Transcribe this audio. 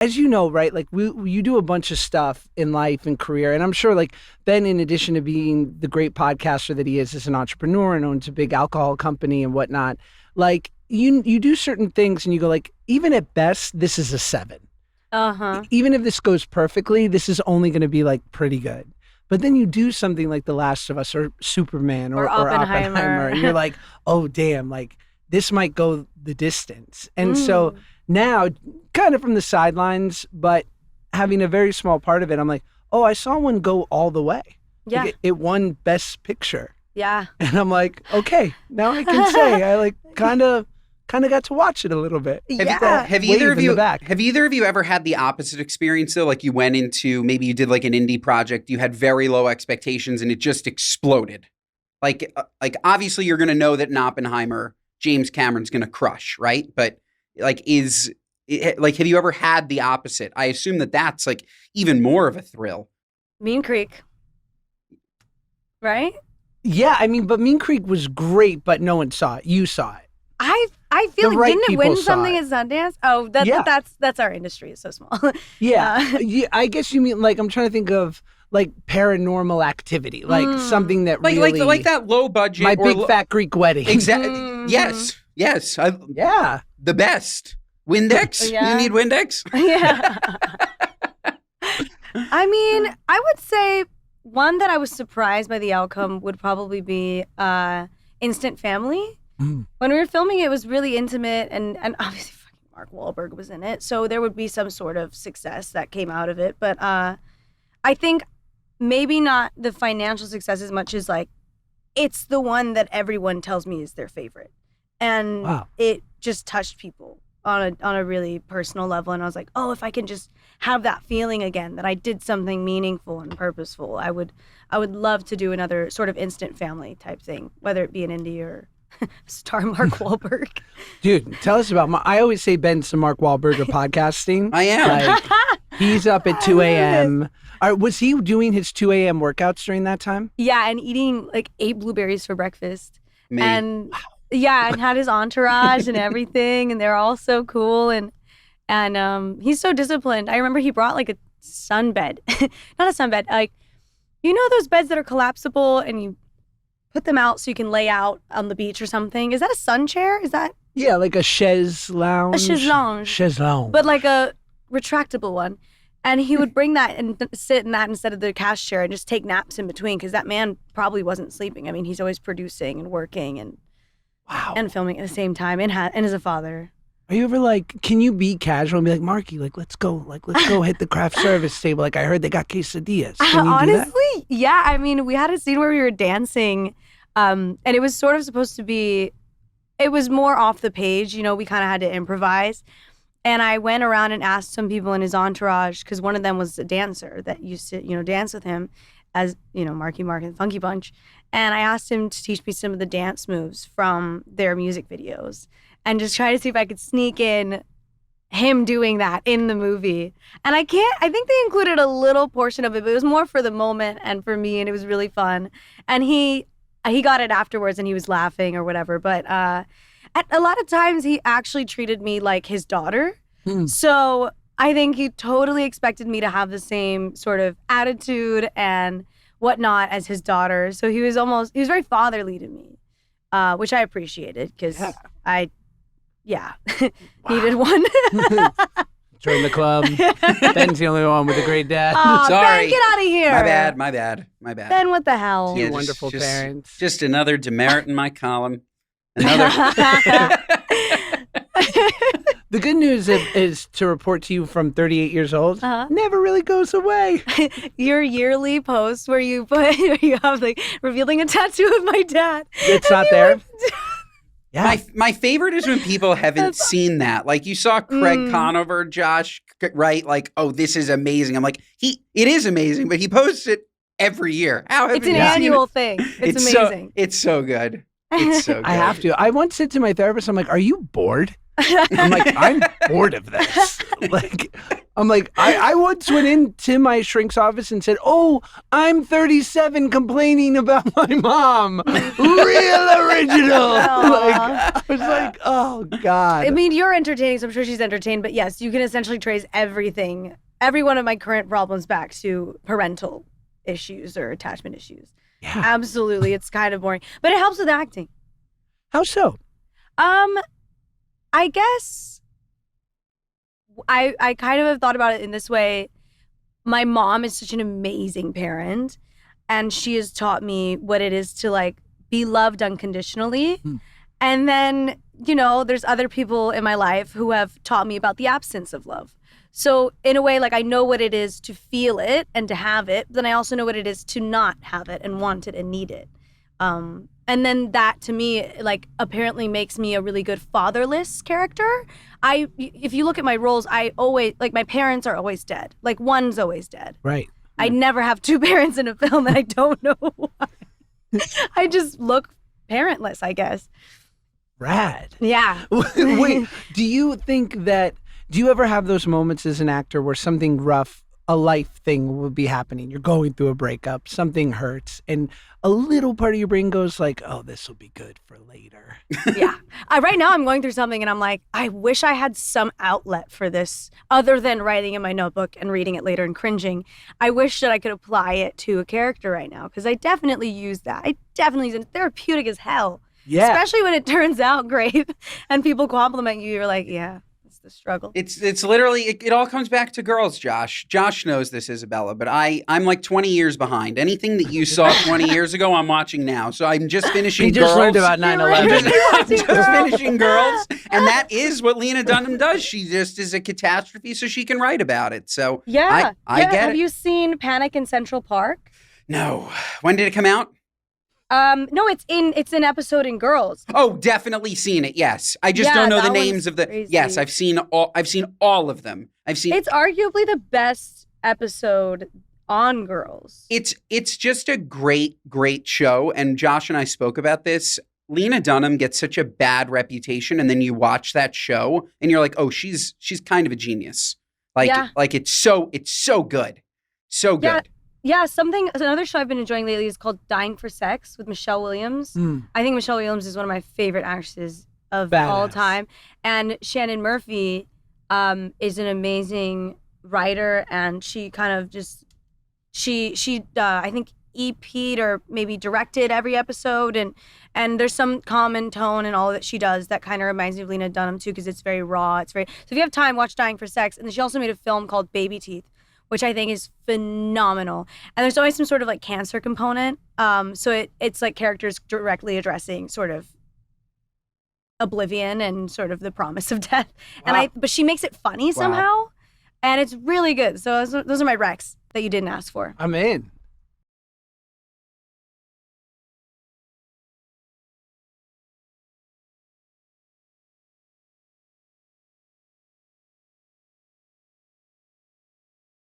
as you know, right, like you do a bunch of stuff in life and career. And I'm sure like Ben, in addition to being the great podcaster that he is as an entrepreneur and owns a big alcohol company and whatnot, like you do certain things and you go like, even at best, this is a 7. Even if this goes perfectly, this is only going to be like pretty good. But then you do something like The Last of Us or Superman or Oppenheimer. And you're like, oh, damn, like this might go the distance. And so now, kind of from the sidelines, but having a very small part of it, I'm like, oh, I saw one go all the way. Yeah. Like it won Best Picture. Yeah. And I'm like, okay, now I can say I like kind of got to watch it a little bit. Have either of you ever had the opposite experience though? Like you went into, maybe you did like an indie project, you had very low expectations and it just exploded. Like obviously you're going to know that in Oppenheimer, James Cameron's going to crush, right? But like, have you ever had the opposite? I assume that that's like even more of a thrill. Mean Creek. Right? Yeah, I mean, but Mean Creek was great, but no one saw it. You saw it. I feel like didn't it win something at Sundance? Oh, that's our industry. It's so small. Yeah. I guess you mean like I'm trying to think of like Paranormal Activity, like something that really like that low budget. My Big Fat Greek Wedding. Exactly. Yes. Yeah. The best. Windex. Yeah. You need Windex. Yeah. I mean, I would say one that I was surprised by the outcome would probably be Instant Family. When we were filming, it was really intimate, and obviously fucking Mark Wahlberg was in it, so there would be some sort of success that came out of it. But I think maybe not the financial success as much as like it's the one that everyone tells me is their favorite, and it just touched people on a really personal level. And I was like, oh, if I can just have that feeling again that I did something meaningful and purposeful, I would love to do another sort of Instant Family type thing, whether it be an indie or star Mark Wahlberg. Dude, tell us about I always say Ben's the Mark Wahlberg of podcasting. I am. Like, he's up at 2 a.m. Was he doing his 2 a.m. workouts during that time? Yeah, and eating like 8 blueberries for breakfast. Me. And yeah, and had his entourage and everything, and they're all so cool, and he's so disciplined. I remember he brought like a sunbed. Not a sunbed, like, you know those beds that are collapsible and you put them out so you can lay out on the beach or something. Is that a sun chair? Is that? Yeah, like a chaise lounge. A chaise lounge. Chaise lounge. But like a retractable one. And he would bring that and sit in that instead of the cash chair and just take naps in between, because that man probably wasn't sleeping. I mean, he's always producing and working and filming at the same time, and as a father. Are you ever like, can you be casual and be like, Marky, like, let's go hit the craft service table. Like, I heard they got quesadillas. Can you honestly, do that? Yeah. I mean, we had a scene where we were dancing, and it was sort of supposed to be, it was more off the page. You know, we kind of had to improvise. And I went around and asked some people in his entourage, because one of them was a dancer that used to, you know, dance with him as, you know, Marky Mark and Funky Bunch. And I asked him to teach me some of the dance moves from their music videos and just try to see if I could sneak in him doing that in the movie. And I think they included a little portion of it, but it was more for the moment and for me, and it was really fun. And he got it afterwards and he was laughing or whatever. But a lot of times he actually treated me like his daughter. So I think he totally expected me to have the same sort of attitude and whatnot as his daughter. So he was very fatherly to me, which I appreciated, because I needed one. Join the club. Ben's the only one with a great dad. Sorry. Ben, get out of here. My bad. Ben, what the hell? Two wonderful parents. Just another demerit in my column. Another. The good news is to report to you from 38 years old, never really goes away. Your yearly post where you have like revealing a tattoo of my dad. It's not there. Yeah. My favorite is when people haven't seen that. Like, you saw Craig Conover, Josh, right? Like, oh, this is amazing. I'm like, it is amazing, but he posts it every year. It's an annual thing. It's amazing. It's so good. It's so good. I have to. I once said to my therapist, I'm like, are you bored? I'm like, I'm bored of this. Like, I'm like, I once went into my shrink's office and said, "Oh, I'm 37 complaining about my mom." Real original. I was like, oh God. I mean, you're entertaining, so I'm sure she's entertained, but yes, you can essentially trace every one of my current problems back to parental issues or attachment issues. Yeah. Absolutely. It's kind of boring, but it helps with acting. How so? I guess I kind of have thought about it in this way. My mom is such an amazing parent, and she has taught me what it is to like be loved unconditionally. And then, there's other people in my life who have taught me about the absence of love. So in a way, like I know what it is to feel it and to have it, but then I also know what it is to not have it and want it and need it. And then that to me, like apparently makes me a really good fatherless character. If you look at my roles, I always, like my parents are always dead. Like one's always dead. Right. I never have two parents in a film, and I don't know why. I just look parentless, I guess. Rad. Yeah. Wait, do you ever have those moments as an actor where something rough, a life thing will be happening? You're going through a breakup, something hurts, and a little part of your brain goes like, oh, this will be good for later. Yeah. Right now I'm going through something and I'm like, I wish I had some outlet for this other than writing in my notebook and reading it later and cringing. I wish that I could apply it to a character right now, because I definitely use that. It's therapeutic as hell. Yeah. Especially when it turns out great and people compliment you. You're like, yeah. The struggle. It's literally it all comes back to girls, Josh. Josh knows this, Isabela, but I'm like 20 years behind. Anything that you saw 20 years ago, I'm watching now. So I'm just finishing. He just learned about 9/11. I'm just finishing Girls, and that is what Lena Dunham does. She just is a catastrophe, so she can write about it. So yeah, I get it. Have you seen Panic in Central Park? No. When did it come out? No, it's an episode in Girls. Oh, definitely seen it. Yes, I just don't know the names of the. Crazy. Yes, I've seen all of them. It's arguably the best episode on Girls. It's just a great show. And Josh and I spoke about this. Lena Dunham gets such a bad reputation, and then you watch that show, and you're like, oh, she's kind of a genius. Like it's so good, so good. Yeah, another show I've been enjoying lately is called Dying for Sex with Michelle Williams. I think Michelle Williams is one of my favorite actresses of all time. And Shannon Murphy is an amazing writer, and she kind of just, she I think EP'd or maybe directed every episode, and there's some common tone in all that she does that kind of reminds me of Lena Dunham too, because it's very raw. So if you have time, watch Dying for Sex. And then she also made a film called Baby Teeth, which I think is phenomenal. And there's always some sort of like cancer component. So it's like characters directly addressing sort of oblivion and sort of the promise of death. Wow. But she makes it funny somehow. And it's really good. So those are my recs that you didn't ask for. I'm in.